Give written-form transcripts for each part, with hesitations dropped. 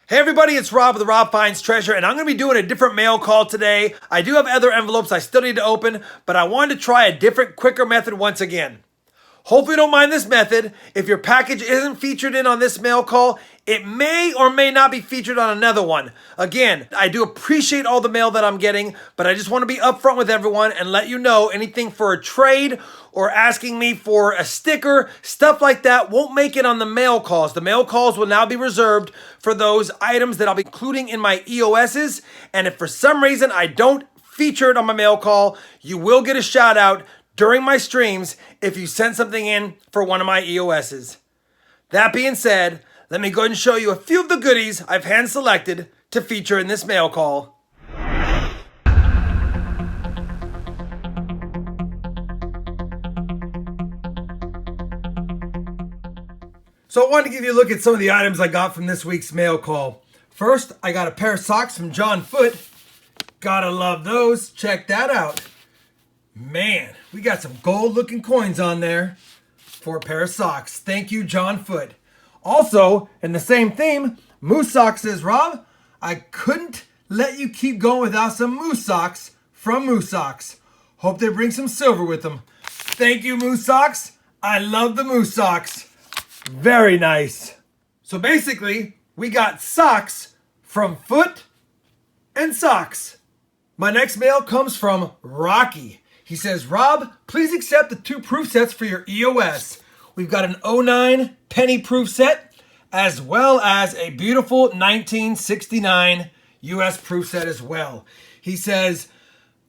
Hey everybody, it's Rob with the Rob Finds Treasure, and I'm going to be doing a different mail call today. I do have other envelopes I still need to open, but I wanted to try a different, quicker method once again. Hopefully you don't mind this method. If your package isn't featured in on this mail call, it may or may not be featured on another one. Again, I do appreciate all the mail that I'm getting, but I just want to be upfront with everyone and let you know anything for a trade or asking me for a sticker, stuff like that won't make it on the mail calls. The mail calls will now be reserved for those items that I'll be including in my EOSs. And if for some reason I don't feature it on my mail call, you will get a shout out during my streams if you send something in for one of my EOSs. That being said, let me go ahead and show you a few of the goodies I've hand selected to feature in this mail call. So I wanted to give you a look at some of the items I got from this week's mail call. First, I got a pair of socks from John Foote. Gotta love those. Check that out. Man, we got some gold looking coins on there for a pair of socks. Thank you, John Foote. Also, in the same theme, MooseSox says, Rob, I couldn't let you keep going without some MooseSox from MooseSox. Hope they bring some silver with them. Thank you, MooseSox. I love the MooseSox. Very nice. So basically, we got socks from Foote and socks. My next mail comes from Rocky. He says, Rob, please accept the 2 proof sets for your EOS. We've got an 09 penny proof set, as well as a beautiful 1969 US proof set as well. He says,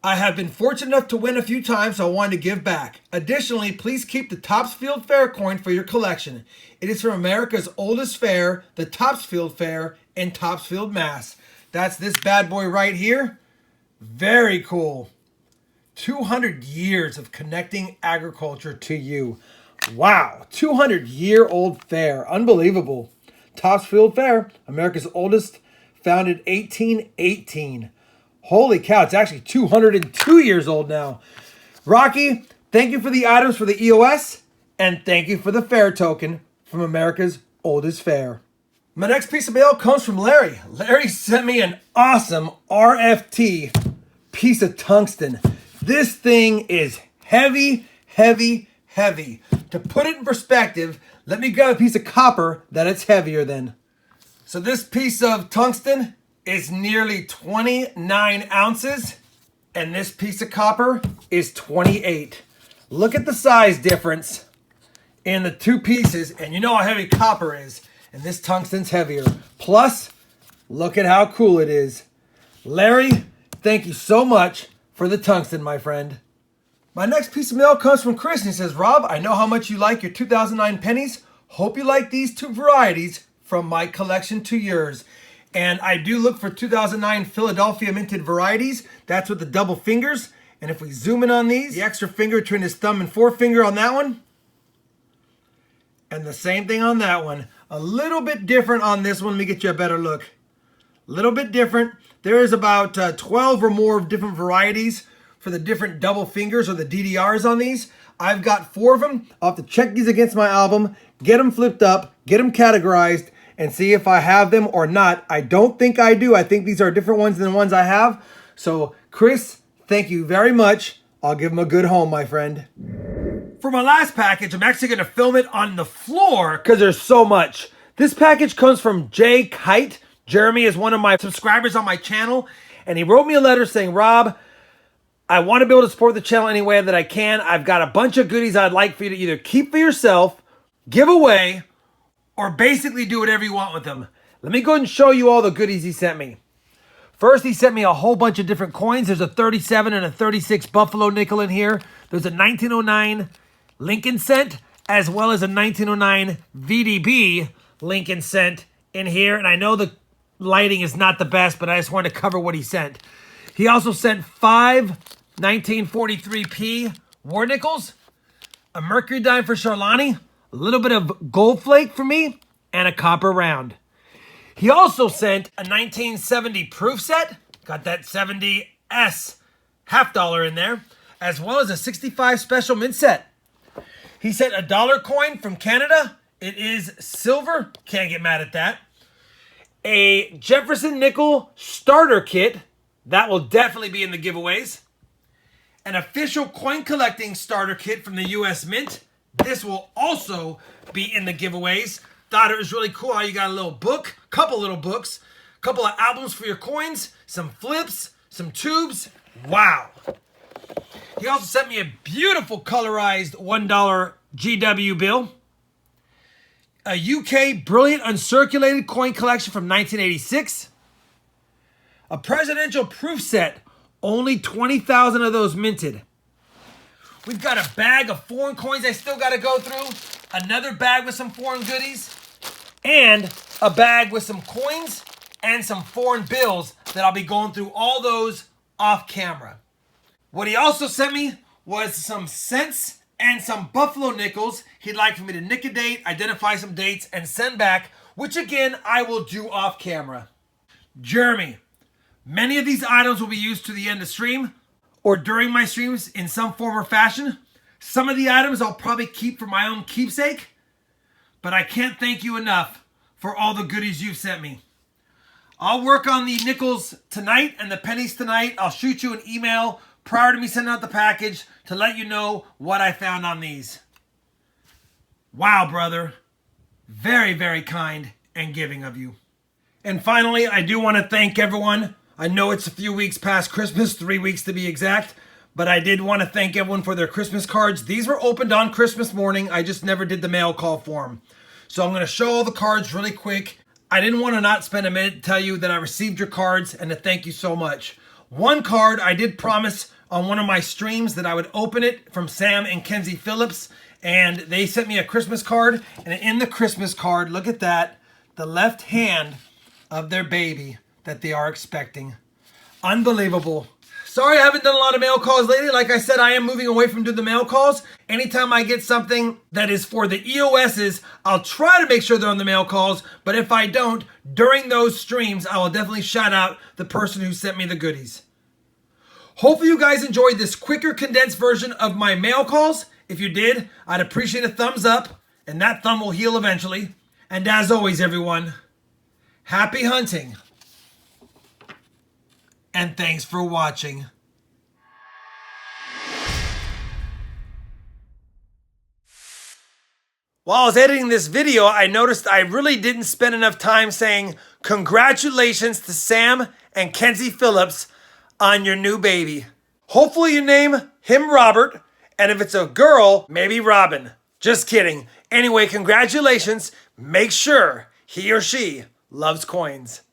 I have been fortunate enough to win a few times, so I wanted to give back. Additionally, please keep the Topsfield Fair coin for your collection. It is from America's oldest fair, the Topsfield Fair in Topsfield, Mass. That's this bad boy right here. Very cool. 200 years of connecting agriculture to you. Wow, 200-year-old fair. Unbelievable. Topsfield Fair, America's oldest, founded 1818. Holy cow, it's actually 202 years old now. Rocky, thank you for the items for the EOS, and thank you for the fair token from America's oldest fair. My next piece of mail comes from Larry. Larry sent me an awesome RFT piece of tungsten. This thing is heavy, heavy, heavy. To put it in perspective, let me grab a piece of copper that it's heavier than. So this piece of tungsten is nearly 29 ounces, and this piece of copper is 28. Look at the size difference in the 2 pieces, and you know how heavy copper is, and this tungsten's heavier. Plus, look at how cool it is. Larry, thank you so much for the tungsten, my friend. My next piece of mail comes from Chris, and he says, Rob, I know how much you like your 2009 pennies. Hope you like these 2 varieties from my collection to yours. And I do look for 2009 Philadelphia minted varieties. That's with the double fingers. And if we zoom in on these, the extra finger between his thumb and forefinger on that one. And the same thing on that one. A little bit different on this one. Let me get you a better look. A little bit different. There is about 12 or more different varieties for the different double fingers or the DDRs on these. I've got 4 of them. I'll have to check these against my album, get them flipped up, get them categorized, and see if I have them or not. I don't think I do. I think these are different ones than the ones I have. So, Chris, thank you very much. I'll give them a good home, my friend. For my last package, I'm actually going to film it on the floor because there's so much. This package comes from Kite. Jeremy is one of my subscribers on my channel, and he wrote me a letter saying, Rob, I want to be able to support the channel any way that I can. I've got a bunch of goodies I'd like for you to either keep for yourself, give away, or basically do whatever you want with them. Let me go ahead and show you all the goodies he sent me. First, he sent me a whole bunch of different coins. There's a 37 and a 36 Buffalo nickel in here. There's a 1909 Lincoln cent, as well as a 1909 VDB Lincoln cent in here. And I know the lighting is not the best, but I just wanted to cover what he sent. He also sent 5 1943p war nickels, a mercury dime for Charlani, a little bit of gold flake for me, and a copper round. He also sent a 1970 proof set, got that 70S half dollar in there, as well as a 65 special mint set. He sent a dollar coin from Canada. It is silver, can't get mad at that. A Jefferson Nickel starter kit. That will definitely be in the giveaways. An official coin collecting starter kit from the US Mint. This will also be in the giveaways. Thought it was really cool how you got a little book, couple little books, a couple of albums for your coins, some flips, some tubes. Wow. He also sent me a beautiful colorized $1 GW bill. A UK Brilliant Uncirculated coin collection from 1986. A presidential proof set. Only 20,000 of those minted. We've got a bag of foreign coins I still got to go through. Another bag with some foreign goodies. And a bag with some coins and some foreign bills that I'll be going through all those off camera. What he also sent me was some cents and some buffalo nickels he'd like for me to nick a date, identify some dates, and send back, which again, I will do off camera. Jeremy, many of these items will be used to the end of stream or during my streams in some form or fashion. Some of the items I'll probably keep for my own keepsake, but I can't thank you enough for all the goodies you've sent me. I'll work on the nickels tonight and the pennies tonight. I'll shoot you an email prior to me sending out the package to let you know what I found on these. Wow, brother. Very, very kind and giving of you. And finally, I do want to thank everyone. I know it's a few weeks past Christmas, 3 weeks to be exact, but I did want to thank everyone for their Christmas cards. These were opened on Christmas morning. I just never did the mail call for them. So I'm going to show all the cards really quick. I didn't want to not spend a minute to tell you that I received your cards and to thank you so much. One card I did promise on one of my streams that I would open it from Sam and Kenzie Phillips, and they sent me a Christmas card, and in the Christmas card, look at that, the left hand of their baby that they are expecting. Unbelievable. Sorry I haven't done a lot of mail calls lately. Like I said, I am moving away from doing the mail calls. Anytime I get something that is for the EOSs, I'll try to make sure they're on the mail calls, but if I don't, during those streams, I will definitely shout out the person who sent me the goodies. Hopefully you guys enjoyed this quicker, condensed version of my mail calls. If you did, I'd appreciate a thumbs up, and that thumb will heal eventually. And as always, everyone, happy hunting, and thanks for watching. While I was editing this video, I noticed I really didn't spend enough time saying congratulations to Sam and Kenzie Phillips on your new baby. Hopefully you name him Robert, and if it's a girl, maybe Robin. Just kidding. Anyway, congratulations. Make sure he or she loves coins.